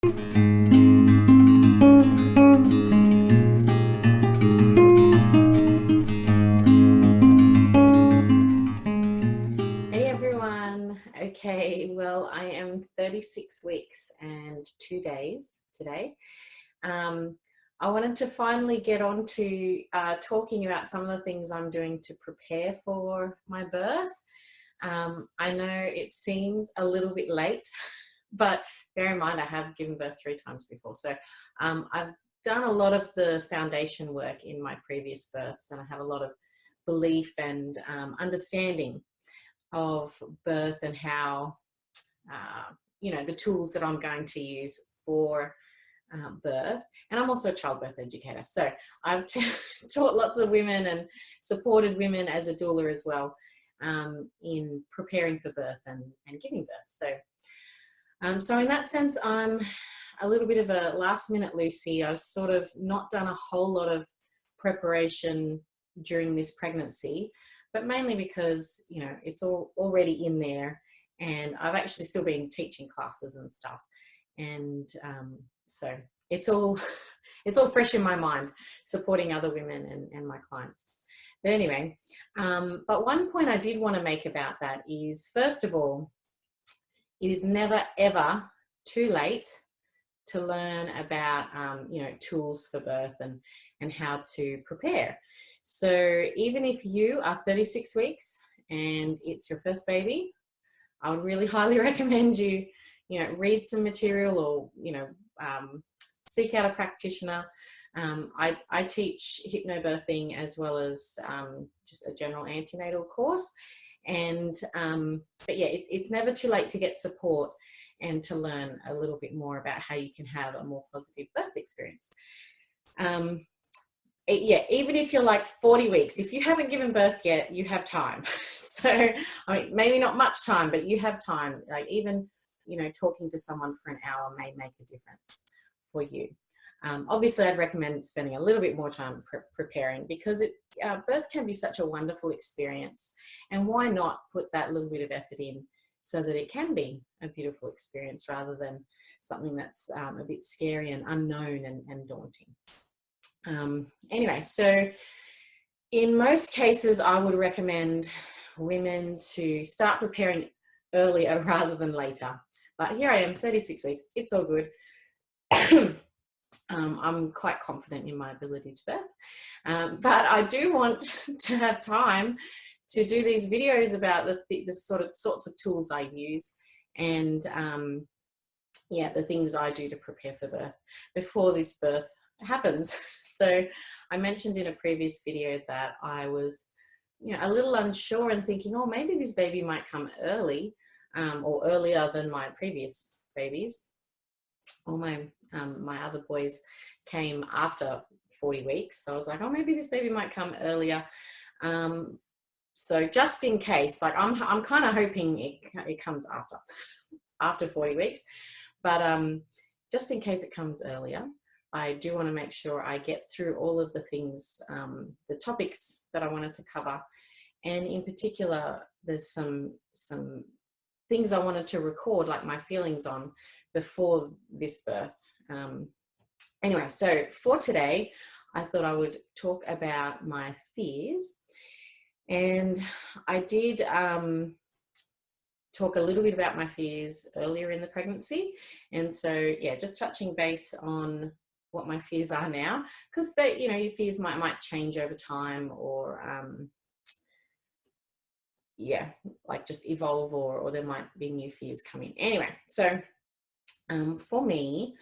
Hey everyone. Okay, well, I am 36 weeks and 2 days today. I wanted to finally get on to talking about some of the things I'm doing to prepare for my birth. I know it seems a little bit late, but bear in mind I have given birth 3 times before. So I've done a lot of the foundation work in my previous births, and I have a lot of belief and understanding of birth and how, the tools that I'm going to use for birth. And I'm also a childbirth educator. So I've taught lots of women and supported women as a doula as well in preparing for birth and giving birth. So in that sense, I'm a little bit of a last minute Lucy. I've sort of not done a whole lot of preparation during this pregnancy, but mainly because, it's all already in there, and I've actually still been teaching classes and stuff. And so it's all it's all fresh in my mind, supporting other women and my clients. But anyway, but one point I did want to make about that is, first of all, it is never ever too late to learn about tools for birth and how to prepare. So even if you are 36 weeks and it's your first baby, I would really highly recommend you read some material, or seek out a practitioner. I teach hypnobirthing as well as just a general antenatal course. And but yeah, it's never too late to get support and to learn a little bit more about how you can have a more positive birth experience. Even if you're like 40 weeks, if you haven't given birth yet, you have time. So, I mean, maybe not much time, but you have time. Like, even, talking to someone for an hour may make a difference for you. Obviously, I'd recommend spending a little bit more time preparing, because birth can be such a wonderful experience. And why not put that little bit of effort in so that it can be a beautiful experience, rather than something that's a bit scary and unknown and daunting. Anyway, so in most cases, I would recommend women to start preparing earlier rather than later. But here I am, 36 weeks. It's all good. I'm quite confident in my ability to birth. But I do want to have time to do these videos about the sorts of tools I use, and the things I do to prepare for birth before this birth happens. So I mentioned in a previous video that I was a little unsure and thinking, oh, maybe this baby might come early, or earlier than my previous babies. All my other boys came after 40 weeks. So I was like, oh, maybe this baby might come earlier. So just in case, like, I'm kind of hoping it comes after 40 weeks. But just in case it comes earlier, I do want to make sure I get through all of the things, the topics that I wanted to cover. And in particular, there's some things I wanted to record, like my feelings on, before this birth. Anyway, so for today, I thought I would talk about my fears. And I did talk a little bit about my fears earlier in the pregnancy. And so, just touching base on what my fears are now, because your fears might change over time, or like just evolve, or there might be new fears coming. Anyway, so for me,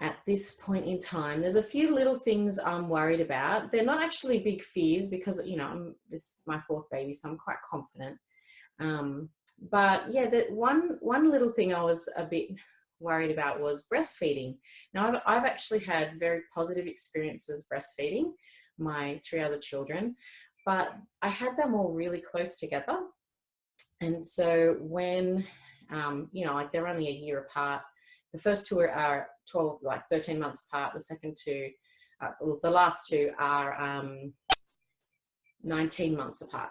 at this point in time, there's a few little things I'm worried about. They're not actually big fears, because this is my 4th baby, so I'm quite confident. But the one little thing I was a bit worried about was breastfeeding. Now, I've actually had very positive experiences breastfeeding my 3 other children, but I had them all really close together. And so when, like, they're only a year apart, the first 2 are 13 months apart. The second 2, the last 2 are 19 months apart.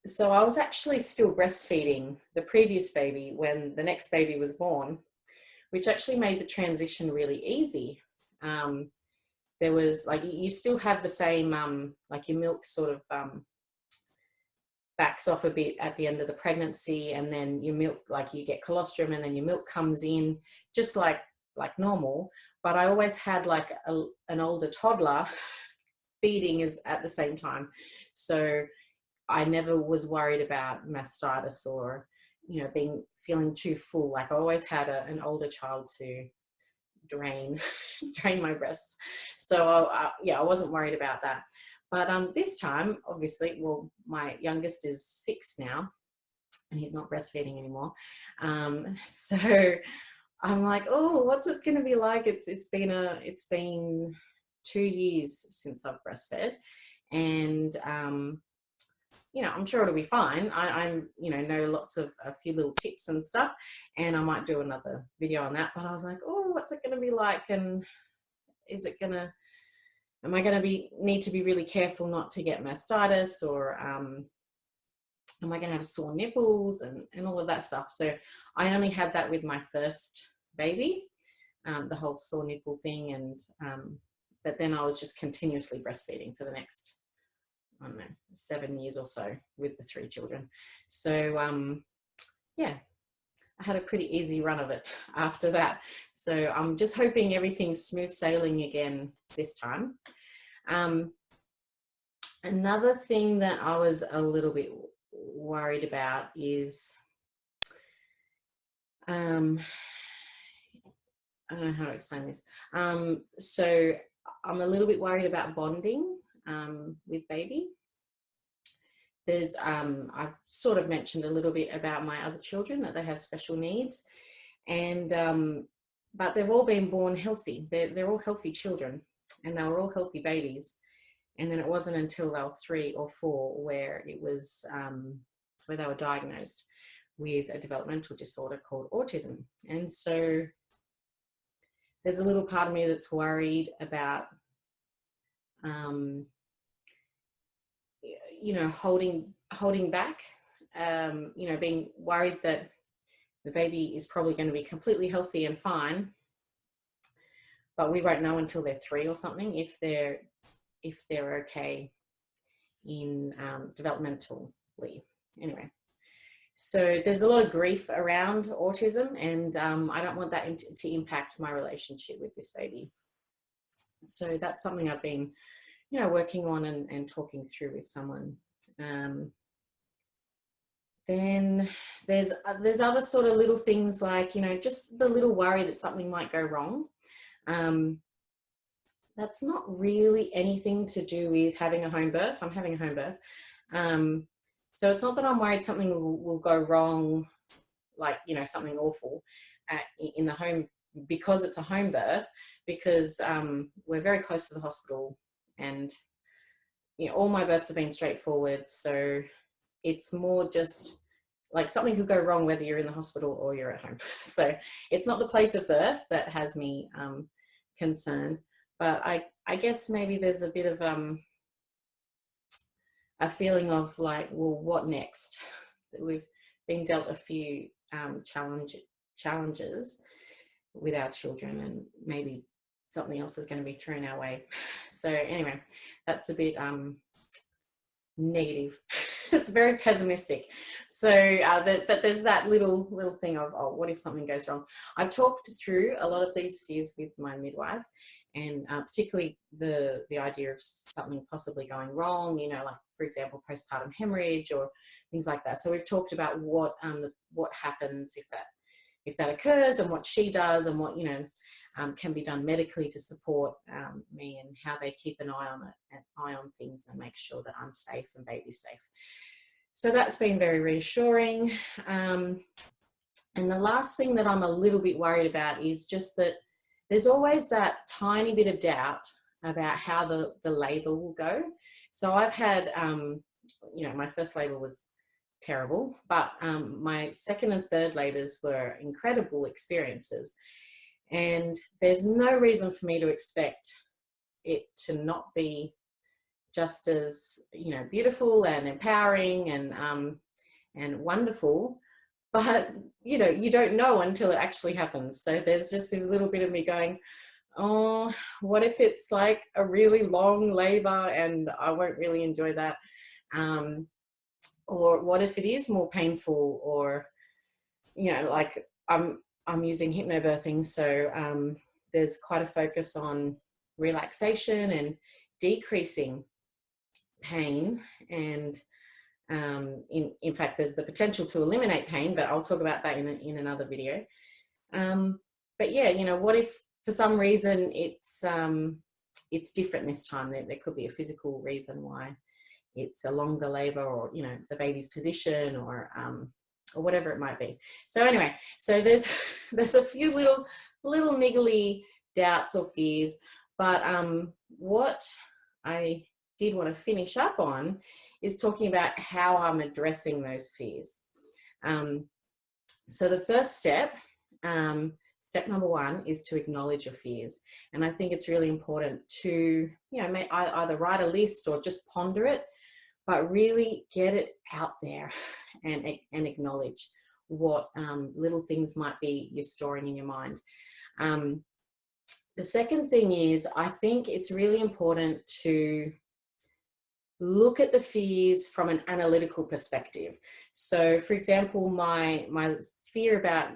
So I was actually still breastfeeding the previous baby when the next baby was born, which actually made the transition really easy. There was like, you still have the same, like your milk sort of backs off a bit at the end of the pregnancy, and then your milk, like you get colostrum and then your milk comes in just like normal. But I always had like an older toddler feeding is at the same time. So I never was worried about mastitis or, you know, feeling too full. Like I always had an older child to drain my breasts. So yeah, I wasn't worried about that. But this time, obviously, well, my youngest is 6 now and he's not breastfeeding anymore. So I'm like, oh, what's it going to be like? It's been 2 years since I've breastfed, and you know, I'm sure it'll be fine. I'm you know lots of a few little tips and stuff, and I might do another video on that. But I was like, oh, what's it going to be like? And am I going to need to be really careful not to get mastitis, or am I going to have sore nipples and all of that stuff? So I only had that with my first baby, the whole sore nipple thing, and but then I was just continuously breastfeeding for the next, I don't know, 7 years or so with the 3 children. So yeah, I had a pretty easy run of it after that. So I'm just hoping everything's smooth sailing again this time. Another thing that I was a little bit worried about is, I don't know how to explain this. So I'm a little bit worried about bonding with baby. I've sort of mentioned a little bit about my other children, that they have special needs, and but they've all been born healthy. They're all healthy children, and they were all healthy babies. And then it wasn't until they were 3 or 4 where it was where they were diagnosed with a developmental disorder called autism. And so there's a little part of me that's worried about you know, holding back, you know, being worried that the baby is probably going to be completely healthy and fine, but we won't know until they're 3 or something if they're okay in developmentally. Anyway, so there's a lot of grief around autism, and I don't want that to impact my relationship with this baby. So that's something I've been, you know, working on and talking through with someone. Then there's other sort of little things, like, you know, just the little worry that something might go wrong. That's not really anything to do with having a home birth. I'm having a home birth. So it's not that I'm worried something will go wrong, like, you know, something awful in the home, because it's a home birth, because we're very close to the hospital, and, you know, all my births have been straightforward. So it's more just like something could go wrong whether you're in the hospital or you're at home. So it's not the place of birth that has me concerned. But I guess maybe there's a bit of a feeling of like, well, what next? We've been dealt a few challenges with our children, and maybe something else is going to be thrown our way. So anyway, that's a bit negative. It's very pessimistic. So but there's that little thing of, oh, what if something goes wrong? I've talked through a lot of these fears with my midwife, and particularly the idea of something possibly going wrong, you know, like, for example, postpartum hemorrhage or things like that. So we've talked about what happens if that occurs, and what she does, and what, you know, can be done medically to support me, and how they keep an eye on things and make sure that I'm safe and baby's safe. So that's been very reassuring. And the last thing that I'm a little bit worried about is just that there's always that tiny bit of doubt about how the labour will go. So I've had, you know, my first labour was terrible, but my second and third labours were incredible experiences. And there's no reason for me to expect it to not be just as, you know, beautiful and empowering and wonderful. but you know, you don't know until it actually happens. So there's just this little bit of me going, oh, what if it's like a really long labor and I won't really enjoy that? Or what if it is more painful? Or, you know, like I'm using hypnobirthing, so there's quite a focus on relaxation and decreasing pain, and in fact there's the potential to eliminate pain, but I'll talk about that in another video. But yeah, you know, what if for some reason it's different this time? There could be a physical reason why it's a longer labor, or, you know, the baby's position, or whatever it might be. So anyway, so there's a few little niggly doubts or fears, but what I did want to finish up on is talking about how I'm addressing those fears. So the first step, step number one, is to acknowledge your fears. And I think it's really important to, you know, either write a list or just ponder it, but really get it out there and acknowledge what little things might be you're storing in your mind. The second thing is, I think it's really important to look at the fears from an analytical perspective. So for example, my fear about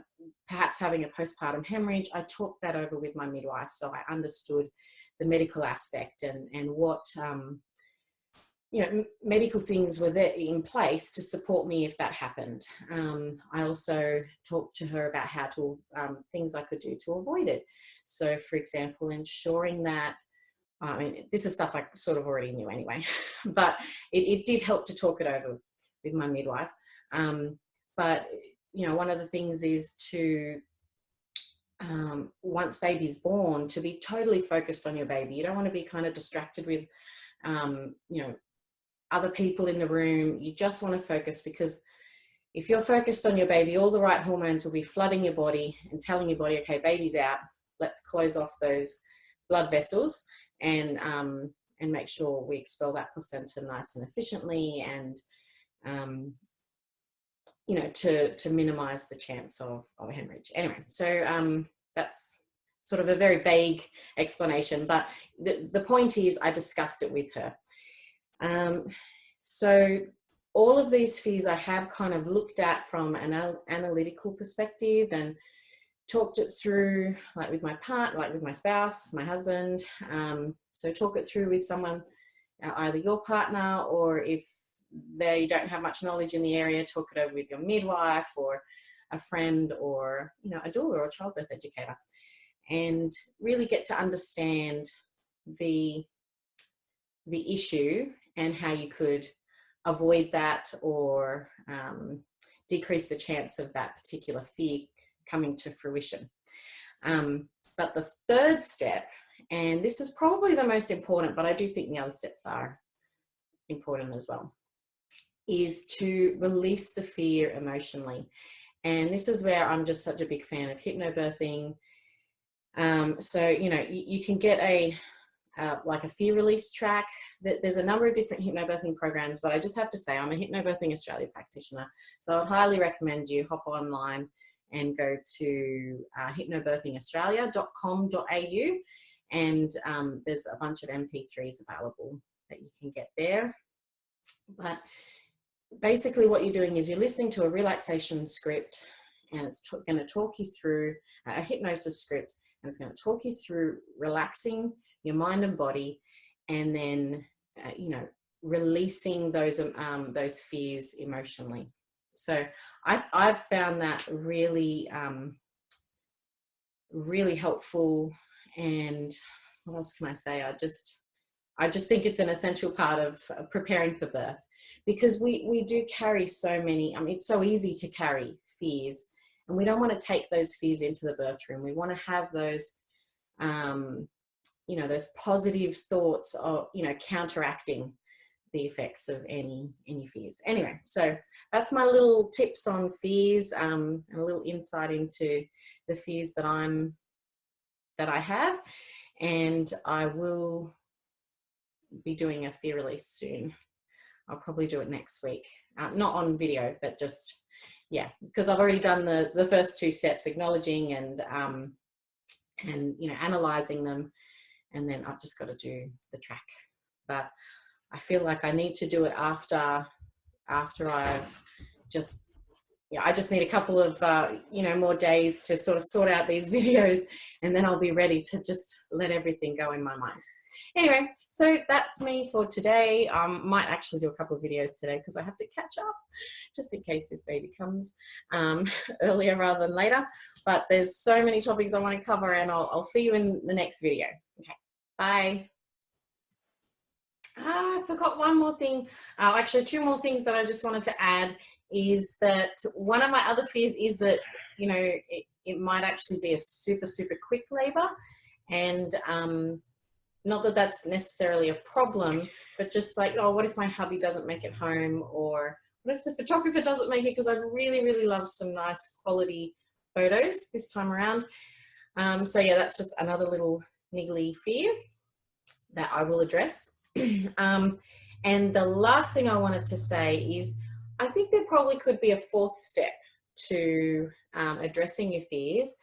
perhaps having a postpartum hemorrhage, I talked that over with my midwife, so I understood the medical aspect and what you know, medical things were there in place to support me if that happened. I also talked to her about how to things I could do to avoid it. So for example, ensuring that, I mean, this is stuff I sort of already knew anyway, but it did help to talk it over with my midwife. But, you know, one of the things is to, once baby's born, to be totally focused on your baby. You don't want to be kind of distracted with, you know, other people in the room. You just want to focus, because if you're focused on your baby, all the right hormones will be flooding your body and telling your body, okay, baby's out, let's close off those blood vessels and make sure we expel that placenta nice and efficiently, and you know, to minimize the chance of a hemorrhage. Anyway, so that's sort of a very vague explanation, but the point is I discussed it with her. So all of these fears I have kind of looked at from an analytical perspective and talked it through, like with my partner, like with my spouse, my husband. So talk it through with someone, either your partner, or if they don't have much knowledge in the area, talk it over with your midwife or a friend, or, you know, a doula or a childbirth educator, and really get to understand the issue and how you could avoid that, or decrease the chance of that particular fear coming to fruition. But the third step, and this is probably the most important, but I do think the other steps are important as well, is to release the fear emotionally. And this is where I'm just such a big fan of hypnobirthing. So, you know, you can get like a fear release track. There's a number of different hypnobirthing programs, but I just have to say I'm a Hypnobirthing Australia practitioner, so I would highly recommend you hop online and go to hypnobirthingaustralia.com.au, and there's a bunch of MP3s available that you can get there. But basically what you're doing is you're listening to a relaxation script, and it's going to talk you through a hypnosis script, and it's going to talk you through relaxing your mind and body, and then you know, releasing those fears emotionally. So I've found that really really helpful. And what else can I say? I just think it's an essential part of preparing for birth, because we do carry so many, I mean, it's so easy to carry fears, and we don't want to take those fears into the birth room. We want to have those you know, those positive thoughts of, you know, counteracting the effects of any fears. Anyway, so that's my little tips on fears, and a little insight into the fears that I have, and I will be doing a fear release soon. I'll probably do it next week, not on video, but just yeah, because I've already done the first 2 steps, acknowledging and you know, analyzing them, and then I've just got to do the track. But I feel like I need to do it after I've just, yeah, I just need a couple of you know, more days to sort of sort out these videos, and then I'll be ready to just let everything go in my mind. Anyway, so that's me for today. Might actually do a couple of videos today because I have to catch up just in case this baby comes earlier rather than later. But there's so many topics I want to cover, and I'll see you in the next video. Okay, bye. I forgot one more thing. Actually, 2 more things that I just wanted to add is that one of my other fears is that, you know, it might actually be a super, super quick labor, and not that that's necessarily a problem, but just like, oh, what if my hubby doesn't make it home, or what if the photographer doesn't make it, because I really, really love some nice quality photos this time around. So yeah, that's just another little niggly fear that I will address. And the last thing I wanted to say is, I think there probably could be a 4th step to addressing your fears,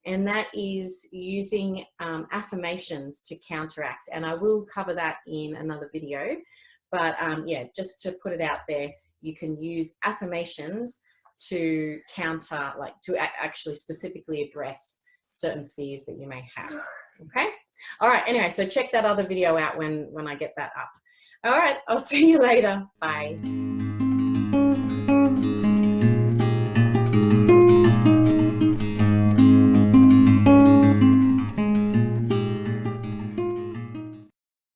and that is using affirmations to counteract. And I will cover that in another video, but yeah, just to put it out there, you can use affirmations to counter, like to actually specifically address certain fears that you may have. Okay, all right, anyway, so check that other video out when I get that up. All right, I'll see you later. Bye.